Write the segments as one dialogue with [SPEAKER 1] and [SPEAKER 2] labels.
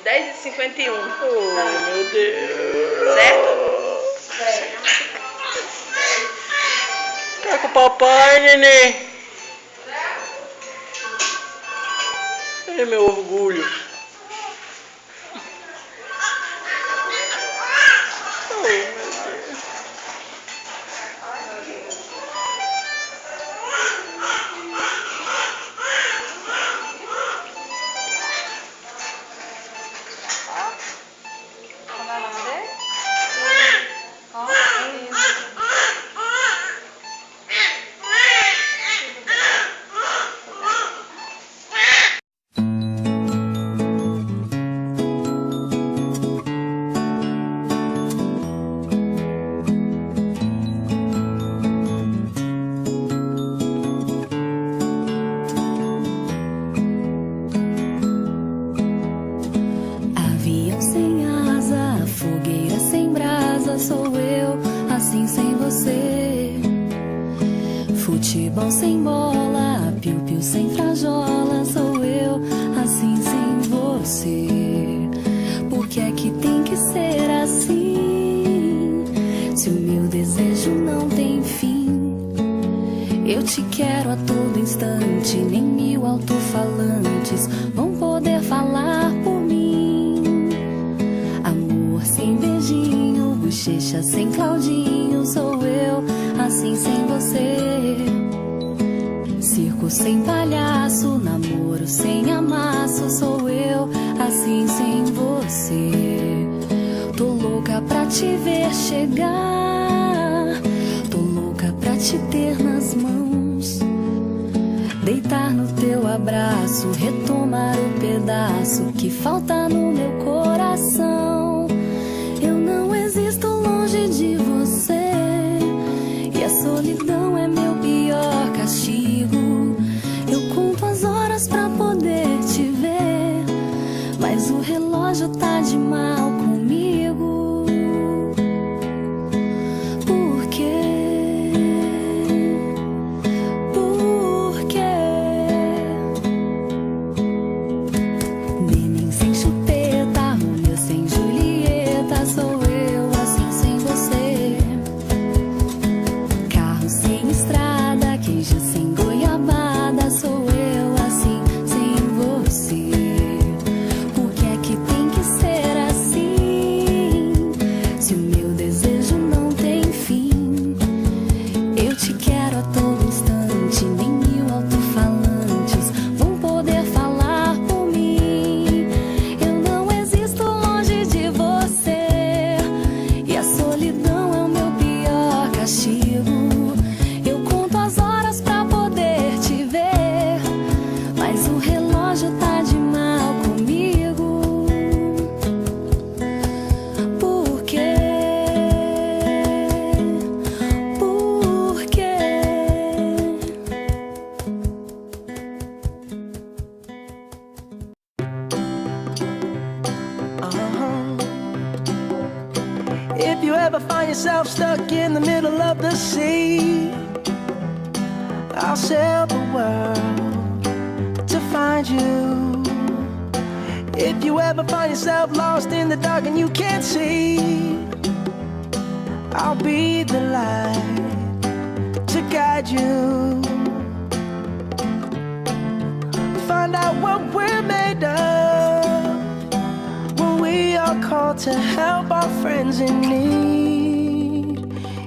[SPEAKER 1] 10h51.
[SPEAKER 2] Oh, meu Deus.
[SPEAKER 1] Certo?
[SPEAKER 2] Tá com o papai, neném. É meu orgulho. Oh, meu Deus.
[SPEAKER 3] Avião sem asa, fogueira sem brasa, sou eu, assim sem você. Futebol sem bola, piu-piu sem frajola, sou eu, assim sem você. Por que é que tem que ser assim? Se o meu desejo não tem fim, eu te quero a todo instante, nem 1000 alto-falantes vão poder falar por mim. Amor sem beijinho, bochecha sem Claudinho, sou eu, assim sem você. Circo sem palhaço, namoro sem amasso, sou eu, assim sem você. Tô louca pra te ver chegar, tô louca pra te ter nas mãos, deitar no teu abraço, retomar o pedaço que falta no meu coração. Eu não existo longe de você, e a solidão é meu pior castigo. Eu conto as horas pra poder te ver, mas o relógio tá de mal comigo. Por quê? Por quê? Neném sem chupeta, Romeu sem Julieta, sou eu, assim sem você. Carro sem estrada, queijo sem goiabada, sou eu, assim sem você. Por que é que tem que ser assim? Se o meu desejo não tem fim, eu te quero a todo instante, nem 1000 alto-falantes vão poder falar por mim. Eu não existo longe de você, e a solidão é o meu pior castigo. Eu conto as horas pra poder te ver, mas o relógio tá de mal comigo. Por quê? Por quê?
[SPEAKER 4] If you ever find yourself stuck in the middle of the sea, I'll sail the world to find you. If you ever find yourself lost in the dark and you can't see, I'll be the light to guide you. Find out what we're made of when we are called to help our friends in need.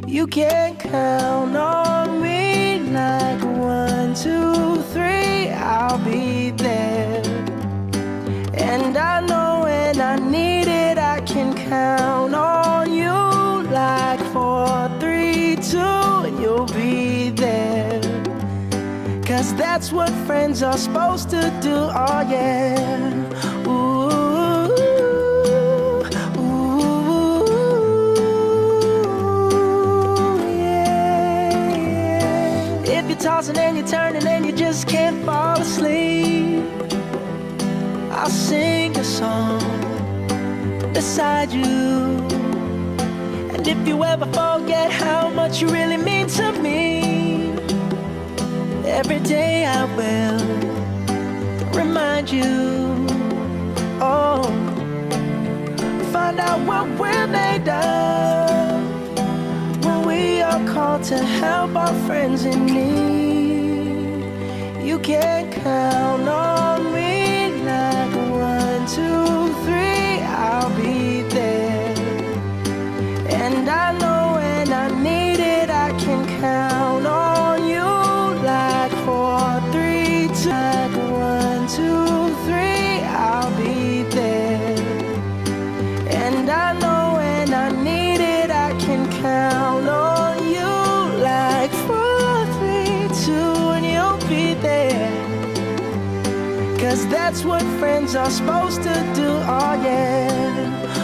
[SPEAKER 4] You can count on me like 1, 2, 3, I'll be there. And I know when I need it, I can count on you like 4, 3, 2, and you'll be there. 'Cause that's what friends are supposed to do, oh yeah. Ooh, ooh, yeah. If you're tossing and you're turning and you just can't fall asleep, I'll sing a song beside you. And if you ever forget how much you really mean to me, every day I will remind you. Oh, find out what we're made of when we are called to help our friends in need. You can count on me like 1, 2, 3, I'll be there. And I know when I need it, I can count on you like 4, 3, 2, like 1, 2, 3, I'll be there. And I know when I need it, I can count on you like 4, 3, 2, and you'll be there. 'Cause that's what friends are supposed to do, oh yeah.